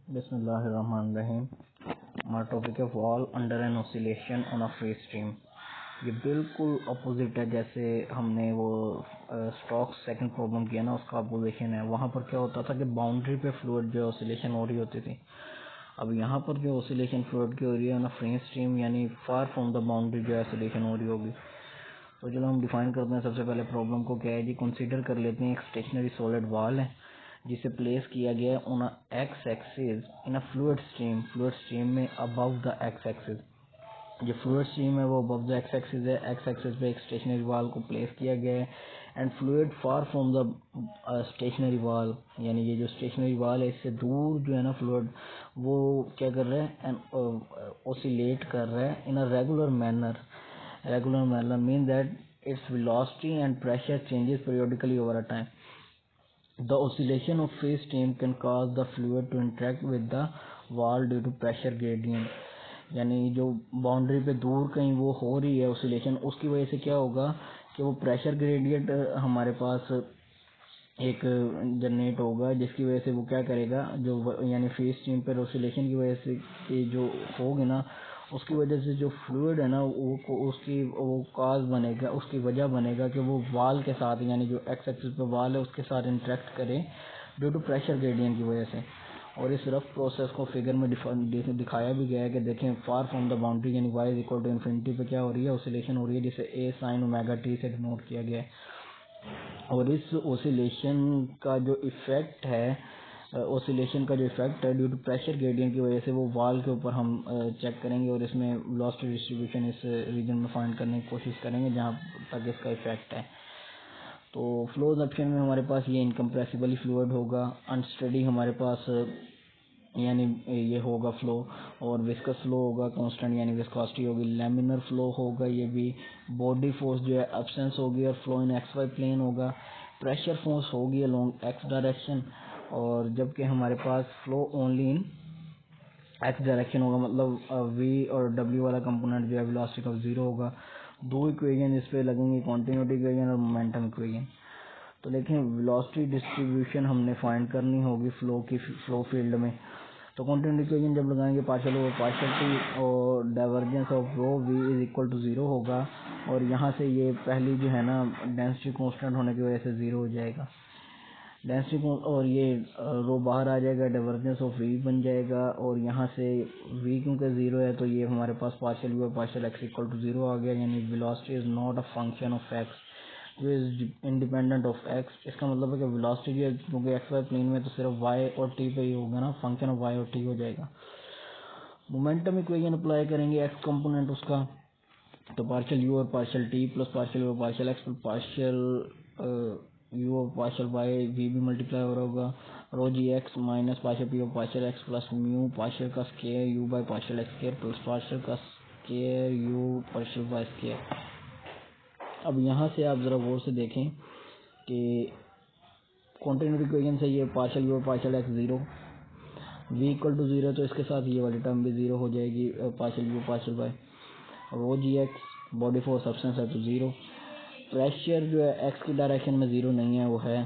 बिस्मिल्लाहिर्रहमानिर्रहीम। हमारा टॉपिक है wall under an oscillation on a free stream. ये बिल्कुल अपोजिट है जैसे हमने वो स्टोक्स सेकंड प्रॉब्लम किया ना, उसका अपोजिशन है। वहाँ पर क्या होता था कि बाउंड्री पे फ्लूइड जो ऑसिलेशन हो रही होती थी। अब यहाँ पर जो ऑसिलेशन फ्लूइड की हो रही है ना फ्री स्ट्रीम, यानी फार फ्रॉम द बाउंड्री जो ऑसिलेशन हो रही होगी। तो चलो हम डिफाइन करते हैं सबसे पहले प्रॉब्लम को। क्या है जी, कंसीडर कर लेते हैं एक स्टेशनरी सॉलिड वॉल है जिसे प्लेस किया गया है on x axis in a fluid stream में अबव द एक्स एक्सिस। जो फ्लूइड स्ट्रीम है वो अबव द एक्स एक्सिस है। एक्स एक्सिस पे एक स्टेशनरी वॉल को प्लेस किया गया है and fluid far from the stationary wall, यानी ये जो स्टेशनरी वॉल है इससे दूर जो है ना फ्लूइड वो क्या कर रहा है एंड ओसिलेट कर रहा है in a regular manner mean that its velocity and pressure changes periodically over a time. The oscillation of free stream can cause the fluid to interact with the wall due to pressure gradient. यानी जो boundary पे दूर कहीं वो हो रही है oscillation, उसकी वजह से क्या होगा कि वो प्रेशर ग्रेडियंट हमारे पास एक जनरेट होगा, जिसकी वजह से वो क्या करेगा, जो यानी फ्री स्ट्रीम पर ऑसिलेशन की वजह से कि जो होगी ना, उसकी वजह से जो फ्लूइड है ना वो काज बनेगा, उसकी वजह बनेगा कि वो वाल के साथ, यानी जो एक्स एक्सिस पे वाल है उसके साथ इंटरेक्ट करे ड्यू टू प्रेशर ग्रेडियंट की वजह से। और इस रफ प्रोसेस को फिगर में दिखाया भी गया है कि देखें फार फ्रॉम द बाउंड्री यानी y is equal to infinity पे क्या हो रही है, ऑसिलेशन हो रही है, जिसे a sin ओमेगा t से डिनोट किया गया है। और इस ऑसिलेशन का जो इफेक्ट है ड्यू टू प्रेशर ग्रेडियंट की वजह से वो वाल के ऊपर हम चेक करेंगे और इसमें वेलोसिटी डिस्ट्रीब्यूशन इस रीजन में फाइंड करने की कोशिश करेंगे जहाँ तक इसका इफेक्ट है। तो फ्लोज ऑप्शन में हमारे पास ये इनकम्प्रेसिबल फ्लूइड होगा, अनस्टेडी हमारे पास यानी ये होगा फ्लो, और विस्कस फ्लो होगा कांस्टेंट यानी विस्कोसिटी होगी। लैमिनर फ्लो होगा, ये भी बॉडी फोर्स जो है एब्सेंस होगी और flow in x y plane होगा। प्रेशर फोर्स होगी अलोंग एक्स डायरेक्शन, और जबकि हमारे पास flow only in x direction होगा, मतलब वी और डब्ल्यू वाला कंपोनेंट जो है वेलोसिटी का जीरो होगा। दो इक्वेशन इस पे लगेंगे, कॉन्टिन्यूटी इक्वेशन और मोमेंटम इक्वेशन। तो देखें वेलोसिटी डिस्ट्रीब्यूशन हमने फाइंड करनी होगी फ्लो फील्ड में। तो कॉन्टिन्यूटी इक्वेशन जब लगाएंगे पार्शियल ओवर पार्शियल टी और divergence of rho v is equal to zero होगा, और यहाँ से ये पहली जो है ना डेंसिटी कांस्टेंट होने की वजह से जीरो हो जाएगा डेंसिटी, और ये रो बाहर आ जाएगा, डाइवर्जेंस ऑफ वी बन जाएगा, और यहाँ से वी क्योंकि जीरो है तो ये हमारे पास पार्शियल यू और partial x equal to zero आ गया, यानी velocity is not a function of x जो इज इंडिपेंडेंट ऑफ एक्स। इसका मतलब है कि वेलोसिटी जो है क्योंकि एक्स वाई प्लेन में तो सिर्फ वाई और टी पे ही होगा ना, फंक्शन ऑफ वाई और टी हो जाएगा। मोमेंटम इक्वेशन अप्लाई करेंगे एक्स कंपोनेंट उसका, तो पार्शियल यू और partial t plus partial u और partial x plus partial u और पार्शियल वाई वी भी मल्टीप्लाई हो रहा होगा, rho g x minus partial p over partial x plus mu partial का square u by partial x square plus partial का square u partial y square. अब यहाँ से आप जरा गौर से देखें कि कॉन्टिन्यूटी इक्वेशन से ये पार्शियल यू और partial x zero, v equal to zero, तो इसके साथ ये वाली टर्म भी जीरो हो जाएगी, partial u partial y. Rho g x body force substance है तो जीरो, प्रेशर जो है एक्स की डायरेक्शन में जीरो नहीं है वो है,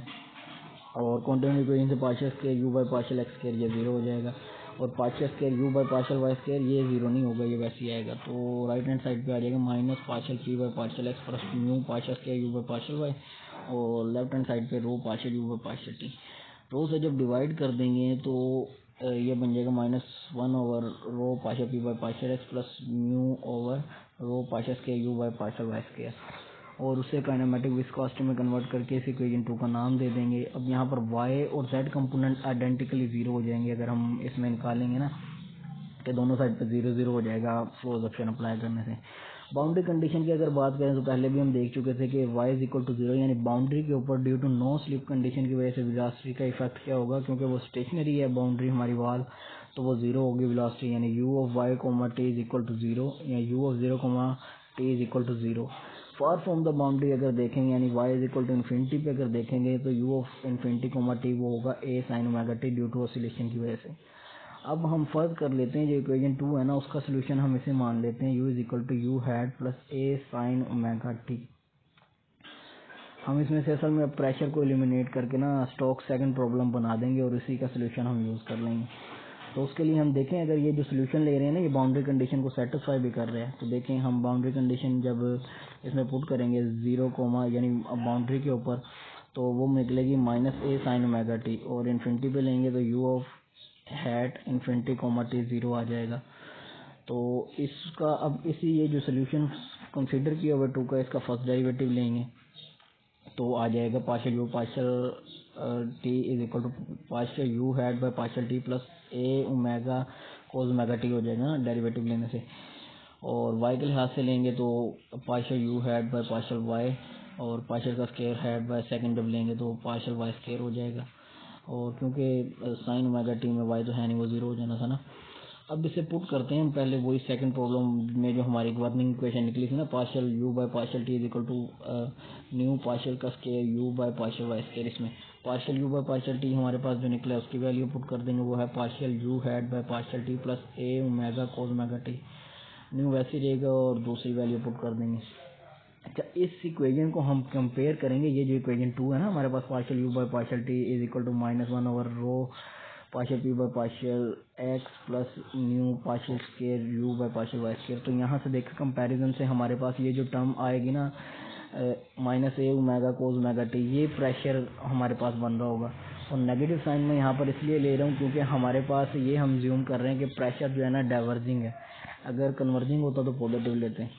और कॉन्टिन्यूटी इक्वेशन से partial square u by partial x square ये जीरो हो जाएगा, और partial square u by partial y square ये जीरो नहीं होगा, ये वैसे ही आएगा। तो राइट हैंड साइड पे आ जाएगा minus partial p by partial x plus mu partial square u by partial y, और लेफ्ट हैंड साइड पे rho partial u by partial t. Rho से जब डिवाइड कर देंगे तो ये बन जाएगा -1 over rho partial p by partial x plus mu over rho partial square u by partial y square, और उसे काइनेमेटिक विस्कोसिटी में कन्वर्ट करके इस इक्वेशन 2 का नाम दे देंगे। अब यहाँ पर y और z कंपोनेंट आइडेंटिकली जीरो हो जाएंगे अगर हम इसमें निकालेंगे ना, कि दोनों साइड पे जीरो जीरो हो जाएगा फ्लोज ऑप्शन अप्लाई करने से। बाउंड्री कंडीशन की अगर बात करें तो पहले भी हम देख चुके थे कि y is equal to zero, यानी बाउंड्री के ऊपर due to no slip condition की वजह से वेलोसिटी का इफेक्ट क्या होगा, क्योंकि वो स्टेशनरी है बाउंड्री हमारी वॉल, तो वो जीरो होगी वेलोसिटी, यानी u of y comma t is equal to zero, या u of 0 comma t is equal to zero. Far from the boundary अगर देखेंगे यानी y is equal to infinity पे अगर देखेंगे तो u of infinity comma t वो होगा a sin omega t due to oscillation की वजह से। अब हम फर्ज कर लेते हैं जो इक्वेशन 2 है ना उसका सोल्यूशन हम इसे मान लेते हैं u is equal to u hat plus a sin omega t। हम इसमें से असल में प्रेशर को एलिमिनेट करके ना स्टोक्स सेकंड प्रॉब्लम बना देंगे और इसी का सोल्यूशन हम यूज कर लेंगे। तो उसके लिए हम देखें अगर ये जो सोल्यूशन ले रहे हैं ना ये बाउंड्री कंडीशन को सेटिस्फाई भी कर रहे हैं, तो देखें हम बाउंड्री कंडीशन जब इसमें पुट करेंगे 0 कोमा यानी बाउंड्री के ऊपर, तो वो निकलेगी -a sin ओमेगा t, और इन्फिनिटी पे लेंगे तो u of hat infinity comma t 0 आ जाएगा। तो इसका अब इसी ये जो सोल्यूशन कंसीडर किया हुआ 2 का इसका फर्स्ट डेरिवेटिव लेंगे तो आ जाएगा partial u partial t is equal to partial u hat by partial t plus a omega cos omega t हो जाएगा ना डेरिवेटिव लेने से। और y के लिहाज से लेंगे तो partial u hat by partial y, और पार्शियल का स्क्वायर हैट बाय सेकंड जब लेंगे तो पार्शियल y स्क्वायर हो जाएगा। और क्योंकि साइन ओमेगा t में y तो है नहीं, वो 0 हो जाना था ना। अब इसे पुट करते हैं हम पहले वही सेकंड प्रॉब्लम में जो हमारी वर्निंग इक्वेशन निकली थी ना, partial u by partial t is equal to nu partial का square u by partial y square. इसमें partial u by partial t हमारे पास जो निकला है उसकी वैल्यू पुट कर देंगे, वो है partial u hat by partial t plus a omega cos omega t। New वैसे रहेगा और दूसरी वैल्यू पुट कर देंगे। अच्छा, इस इक्वेशन को हम कंपेयर करेंगे, ये जो इक्वेशन 2 है ना हमारे पास, partial u by partial t is equal to -1 over rho partial p by partial x plus nu partial square u by partial y square. तो यहाँ से देखिए कंपैरिजन से हमारे पास ये जो टर्म आएगी ना -a omega cos omega t, ये प्रेशर हमारे पास बन रहा होगा। और नेगेटिव साइन में यहाँ पर इसलिए ले रहा हूँ क्योंकि हमारे पास ये हम ज्यूम कर रहे हैं कि प्रेशर जो है ना डाइवर्जिंग है, अगर कन्वर्जिंग होता तो पॉजिटिव लेते हैं।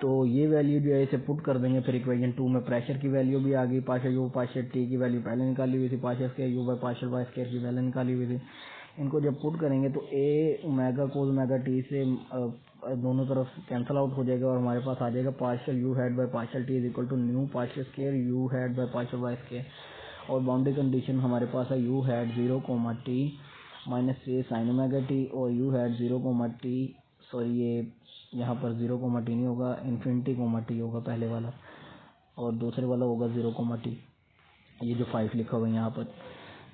तो ये वैल्यू जो है इसे पुट कर देंगे फिर इक्वेशन 2 में। प्रेशर की वैल्यू भी आ गई, पार्शियल यू पार्शियल टी की वैल्यू पहले निकाली हुई थी, partial square u by partial y square की वैल्यू निकाली हुई थी। इनको जब पुट करेंगे तो a omega cos omega t से दोनों तरफ कैंसिल आउट हो जाएगा और हमारे पास आ जाएगा partial u head by partial t is equal to nu partial square u head by partial y square. और बाउंड्री कंडीशन हमारे पास है u head 0 comma t minus a sine omega t, और u head 0 comma t, sorry ये यहाँ पर 0 comma T नहीं होगा, इन्फिनिटी कोमा टी होगा पहले वाला, और दूसरे वाला होगा 0 कोमा टी, ये जो 5 लिखा हुआ है यहाँ पर।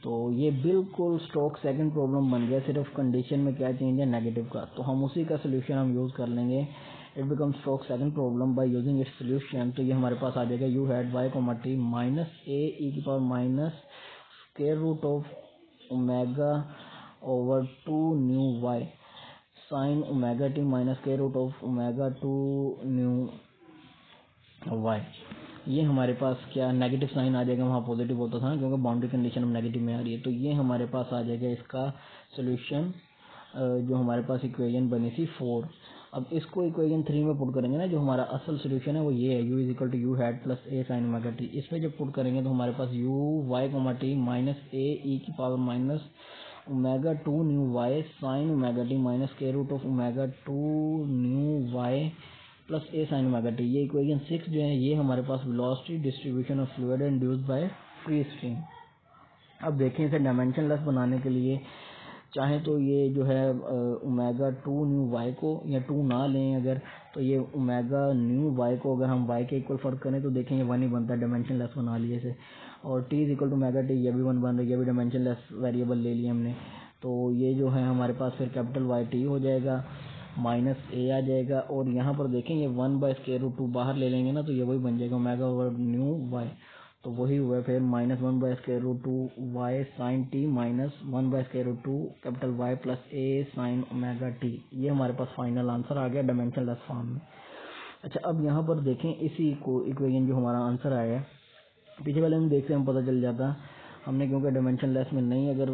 तो ये बिल्कुल स्ट्रोक सेकंड प्रॉब्लम बन गया, सिर्फ कंडीशन में क्या चेंज है नेगेटिव का, तो हम उसी का सोल्यूशन हम यूज़ कर लेंगे। It become stroke second problem by using its solution. तो ये हमारे पास आ जाएगा u hat y comma t minus a e की power minus square root of omega over 2 nu y sine omega t minus square root of omega 2 nu y. ये हमारे पास क्या नेगेटिव साइन आ जाएगा, वहाँ पॉजिटिव होता था ना क्योंकि बाउंड्री कंडीशन हम नेगेटिव में आ रही है। तो ये हमारे पास आ जाएगा इसका सोल्यूशन, जो हमारे पास इक्वेशन बनी थी 4। अब इसको इक्वेशन 3 में पुट करेंगे ना, जो हमारा असल सोल्यूशन है वो ये है, u is equal to u hat plus a sine omega t. इस पर जब पुट करेंगे तो हमारे पास u y comma t minus a e की power minus omega 2 nu y sine omega t minus square root of omega 2 nu y plus a sine omega t. ये equation 6 जो है ये हमारे पास velocity distribution of fluid induced by free stream. अब देखें इसे डायमेंशन लेस बनाने के लिए चाहे तो ये जो है ओमेगा 2 न्यू वाई को, या 2 ना लें अगर, तो ये ओमेगा न्यू वाई को अगर हम वाई के इक्वल फर्क करें तो देखें ये 1 ही बनता है, डायमेंशन लेस बना लिए इसे। और t is equal to omega t, ये भी 1 बन रही है, ये भी डायमेंशन लेस वेरिएबल ले लिया हमने। तो ये जो है हमारे पास फिर कैपिटल वाई टी हो जाएगा, माइनस ए आ जाएगा, और यहाँ पर देखें ये 1 बाय स्क्वायर रूट 2 बाहर ले लेंगे ना तो ये वही बन जाएगा ओमेगा ओवर न्यू वाई, तो वही हुआ फिर -1 by square root 2 y sine t minus 1 by square root 2 capital y plus a sine omega t. ये हमारे पास फाइनल आंसर आ गया डायमेंशन लेस फॉर्म में। अच्छा, अब यहाँ पर देखें इसी को इक्वेशन जो हमारा आंसर आया है, पीछे वाले में देखते हैं पता चल जाता हमने, क्योंकि डायमेंशन लेस में नहीं अगर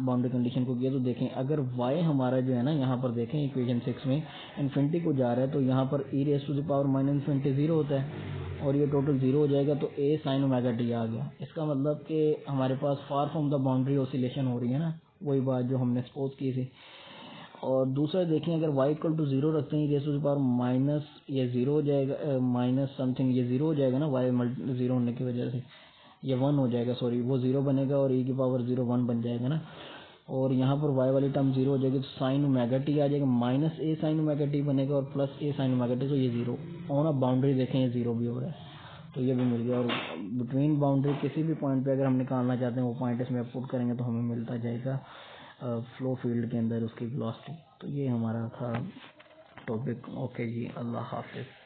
बाउंड्री कंडीशन को किया तो देखें अगर y हमारा जो है ना यहाँ पर देखें इक्वेशन 6 में इन्फिनिटी को जा रहा है तो यहाँ पर e raise to the power minus infinity 0 होता है और ये टोटल 0 हो जाएगा, तो a साइन ओमेगा टी आ गया। इसका मतलब कि हमारे पास far from the boundary oscillation हो रही है ना, वही बात जो हमने सपोज की थी। और दूसरा देखें अगर y इक्वल टू 0 रखते हैं raise to the power minus, ये 0 हो जाएगा, माइनस समथिंग ये 0 हो जाएगा ना, y 0 होने की वजह से ये 1 हो जाएगा, सॉरी वो 0 बनेगा और e की पावर 0 1 बन जाएगा ना, और यहाँ पर y वाली टर्म 0 हो जाएगी तो साइन ओमेगा टी आ जाएगा, minus a sine omega T बनेगा और plus a sine omega T, तो ये 0 और अब बाउंड्री देखें ये 0 भी हो रहा है तो ये भी मिल गया। और बिटवीन बाउंड्री किसी भी पॉइंट पे अगर हम निकालना चाहते हैं वो पॉइंट इसमें पुट करेंगे तो हमें मिलता जाएगा फ्लो फील्ड के अंदर उसकी वेलोसिटी। तो ये हमारा था टॉपिक। ओके जी, अल्लाह हाफिज़।